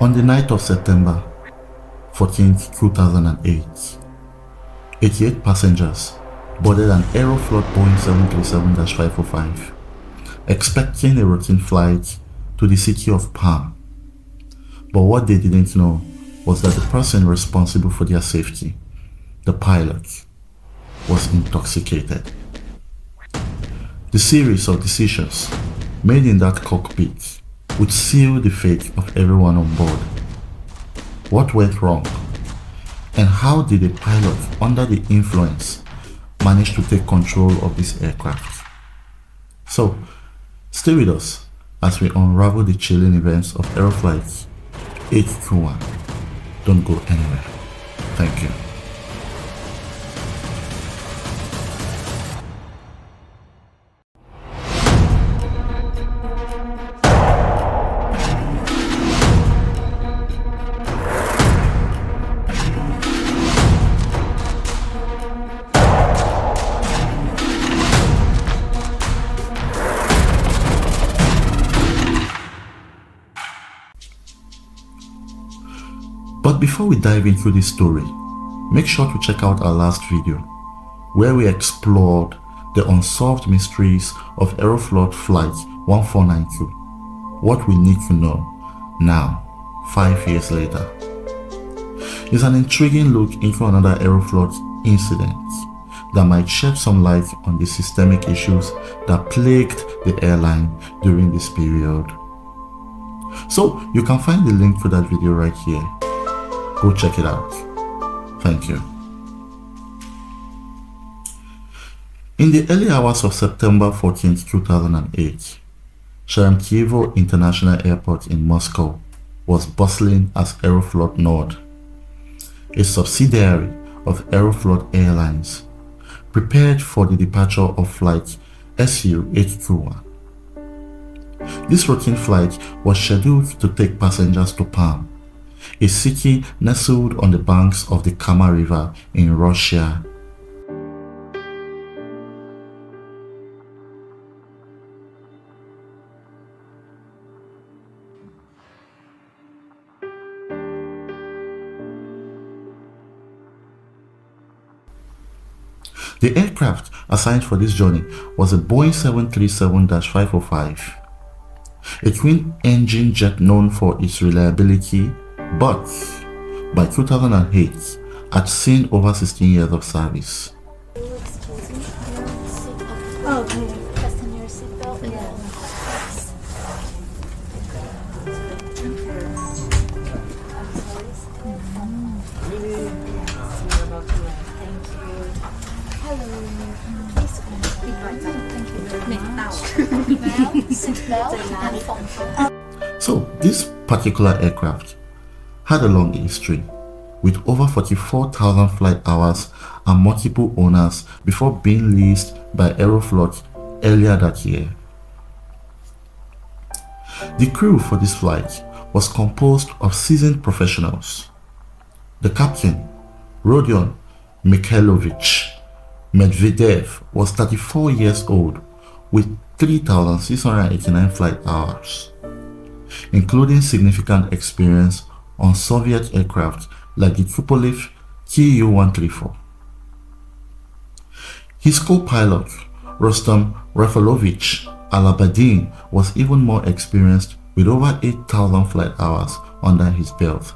On the night of September 14th, 2008, 88 passengers boarded an Aeroflot Boeing 737-505, expecting a routine flight to the city of Perm. But what they didn't know was that the person responsible for their safety, the pilot, was intoxicated. The series of decisions made in that cockpit would seal the fate of everyone on board. What went wrong? And how did a pilot under the influence manage to take control of this aircraft? So, stay with us as we unravel the chilling events of Aeroflot 821. Don't go anywhere. Thank you. But before we dive into this story, make sure to check out our last video, where we explored the unsolved mysteries of Aeroflot Flight 1492, what we need to know now, 5 years later. It's an intriguing look into another Aeroflot incident that might shed some light on the systemic issues that plagued the airline during this period. So you can find the link to that video right here. Go check it out. Thank you. In the early hours of September 14, 2008, Sheremetyevo International Airport in Moscow was bustling as Aeroflot Nord, a subsidiary of Aeroflot Airlines, prepared for the departure of flight SU-821. This routine flight was scheduled to take passengers to Perm, a city nestled on the banks of the Kama River in Russia. The aircraft assigned for this journey was a Boeing 737-505, a twin-engine jet known for its reliability, but by 2008 had seen over 16 years of service. Oh, can you fasten your seatbelt? Yeah. So this particular aircraft had a long history, with over 44,000 flight hours and multiple owners before being leased by Aeroflot earlier that year. The crew for this flight was composed of seasoned professionals. The captain, Rodion Mikhailovich Medvedev, was 34 years old with 3,689 flight hours, including significant experience on Soviet aircraft like the Tupolev Tu-134. His co-pilot, Rostom Rafalovich Alabadin, was even more experienced with over 8,000 flight hours under his belt.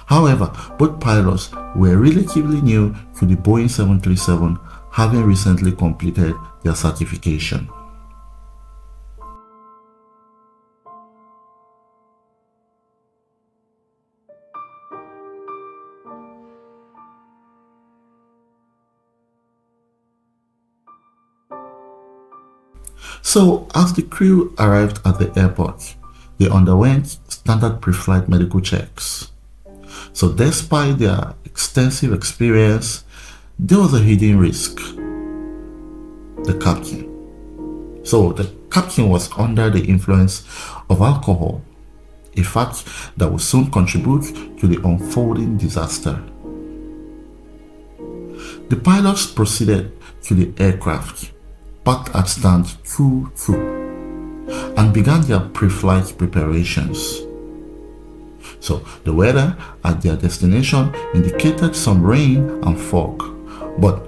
However, both pilots were relatively new to the Boeing 737, having recently completed their certification. So, as the crew arrived at the airport, they underwent standard pre-flight medical checks. So, despite their extensive experience, there was a hidden risk: the captain. So, the captain was under the influence of alcohol, a fact that would soon contribute to the unfolding disaster. The pilots proceeded to the aircraft, parked at stand 2-2, and began their pre-flight preparations. So the weather at their destination indicated some rain and fog, but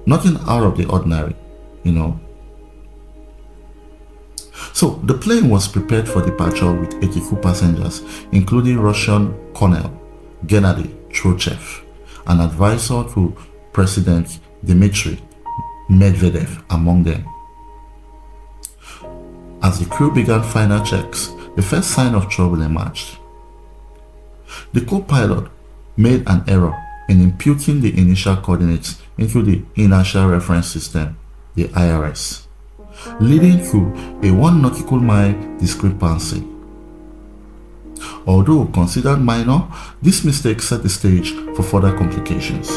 nothing out of the ordinary, you know. So the plane was prepared for departure with 82 passengers, including Russian Colonel Gennady Trochev, an advisor to President Dmitry Medvedev among them. As the crew began final checks, the first sign of trouble emerged. The co-pilot made an error in imputing the initial coordinates into the Inertial Reference System, the IRS, leading to a 1 nautical mile discrepancy. Although considered minor, this mistake set the stage for further complications.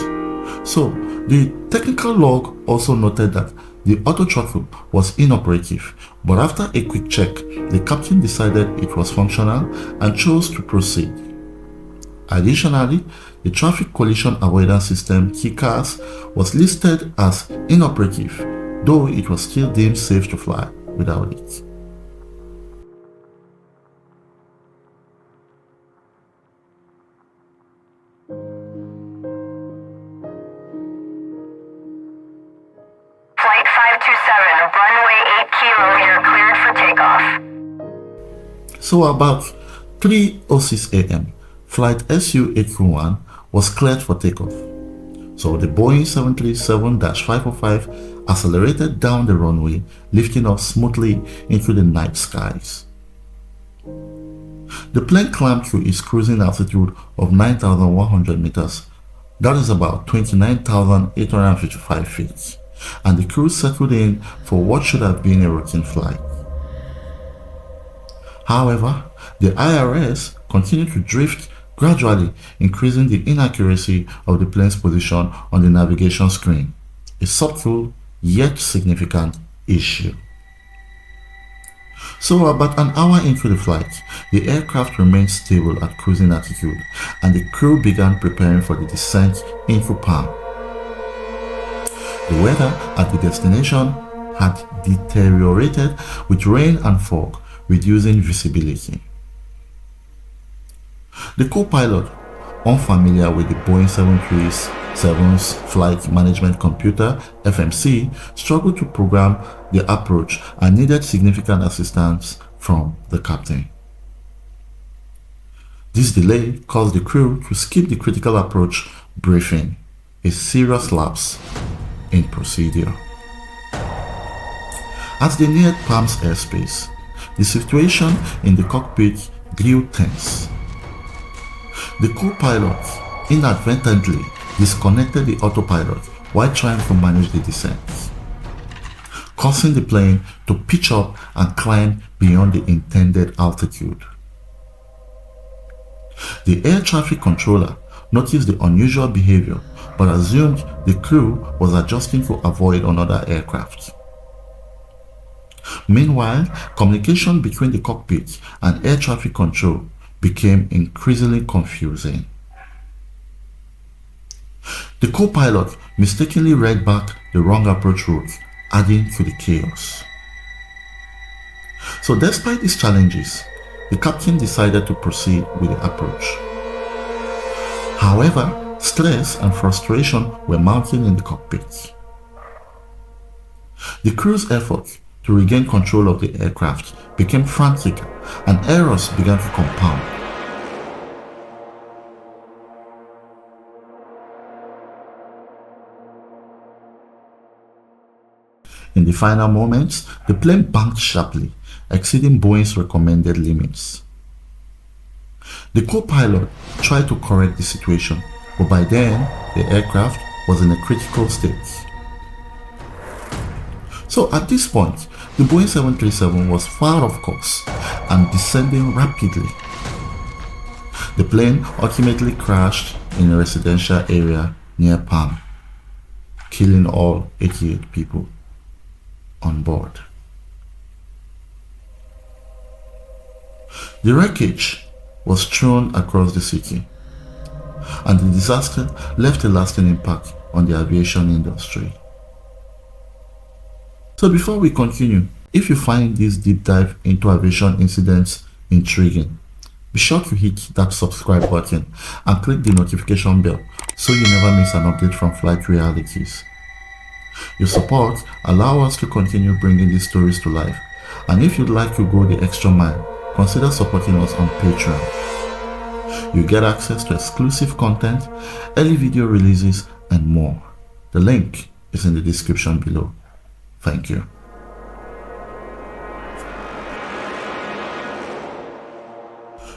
So, the technical log also noted that the auto throttle was inoperative, but after a quick check, the captain decided it was functional and chose to proceed. Additionally, the traffic collision avoidance system TCAS was listed as inoperative, though it was still deemed safe to fly without it. Flight 527, runway 8 kilo, you're cleared for takeoff. So about 3:06 a.m., flight SU-821 was cleared for takeoff. So the Boeing 737-505 accelerated down the runway, lifting off smoothly into the night skies. The plane climbed to its cruising altitude of 9,100 meters, that is about 29,855 feet, and the crew settled in for what should have been a routine flight. However, the IRS continued to drift, gradually increasing the inaccuracy of the plane's position on the navigation screen, a subtle yet significant issue. So about an hour into the flight, the aircraft remained stable at cruising altitude, and the crew began preparing for the descent into Perm. The weather at the destination had deteriorated with rain and fog, reducing visibility. The co-pilot, unfamiliar with the Boeing 737's flight management computer (FMC), struggled to program the approach and needed significant assistance from the captain. This delay caused the crew to skip the critical approach briefing, a serious lapse in procedure. As they neared Perm's airspace, the situation in the cockpit grew tense. The co-pilot inadvertently disconnected the autopilot while trying to manage the descent, causing the plane to pitch up and climb beyond the intended altitude. The air traffic controller noticed the unusual behavior but assumed the crew was adjusting to avoid another aircraft. Meanwhile, communication between the cockpit and air traffic control became increasingly confusing. The co-pilot mistakenly read back the wrong approach route, adding to the chaos. So despite these challenges, the captain decided to proceed with the approach. However, stress and frustration were mounting in the cockpit. The crew's effort to regain control of the aircraft became frantic, and errors began to compound. In the final moments, the plane banked sharply, exceeding Boeing's recommended limits. The co-pilot tried to correct the situation, but by then, the aircraft was in a critical state. So at this point, the Boeing 737 was far off course and descending rapidly. The plane ultimately crashed in a residential area near Perm, killing all 88 people on board. The wreckage was strewn across the city, and the disaster left a lasting impact on the aviation industry. So before we continue, if you find this deep dive into aviation incidents intriguing, Be sure to hit that subscribe button and click the notification bell so you never miss an update from Flight Realities. Your support allows us to continue bringing these stories to life, and if you'd like to go the extra mile, consider supporting us on Patreon. You get access to exclusive content, early video releases, and more. The link is in the description below. Thank you.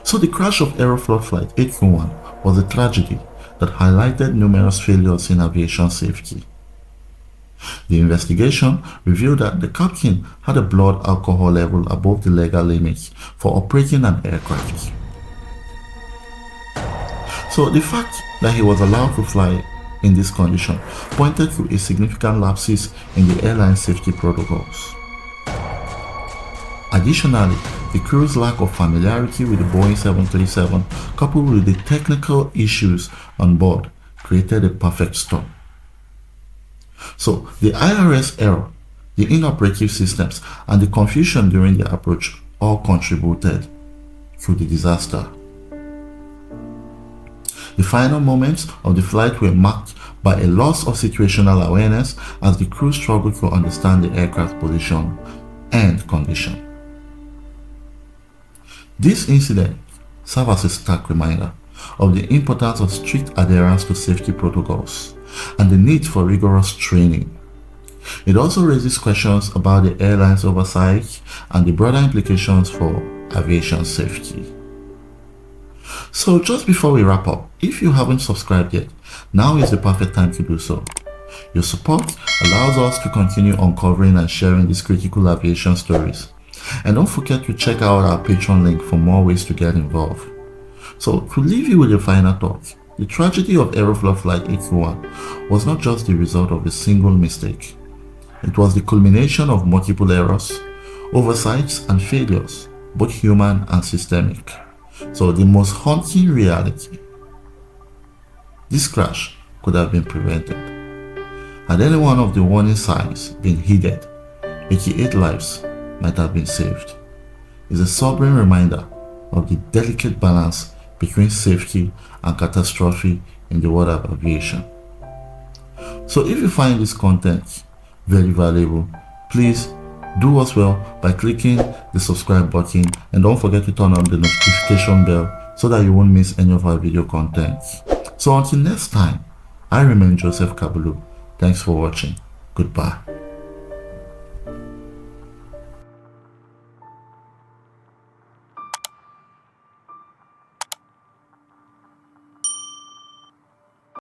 So the crash of Aeroflot Flight 821 was a tragedy that highlighted numerous failures in aviation safety. The investigation revealed that the captain had a blood alcohol level above the legal limits for operating an aircraft. So the fact that he was allowed to fly in this condition pointed to a significant lapses in the airline safety protocols. Additionally, the crew's lack of familiarity with the Boeing 737 coupled with the technical issues on board created a perfect storm. So the IRS error, the inoperative systems, and the confusion during the approach all contributed to the disaster. The final moments of the flight were marked by a loss of situational awareness as the crew struggled to understand the aircraft position and condition. This incident serves as a stark reminder of the importance of strict adherence to safety protocols and the need for rigorous training. It also raises questions about the airline's oversight and the broader implications for aviation safety. So just before we wrap up, if you haven't subscribed yet, now is the perfect time to do so. Your support allows us to continue uncovering and sharing these critical aviation stories. And don't forget to check out our Patreon link for more ways to get involved. So to leave you with a final thought, the tragedy of Aeroflot Flight 821 was not just the result of a single mistake. It was the culmination of multiple errors, oversights, and failures, both human and systemic. So the most haunting reality: this crash could have been prevented. Had any one of the warning signs been heeded, 88 lives might have been saved. It's a sobering reminder of the delicate balance between safety and catastrophe in the world of aviation. So if you find this content very valuable, please do us well by clicking the subscribe button, and don't forget to turn on the notification bell so that you won't miss any of our video content. So until next time, I remain Joseph Kabulu. Thanks for watching. Goodbye.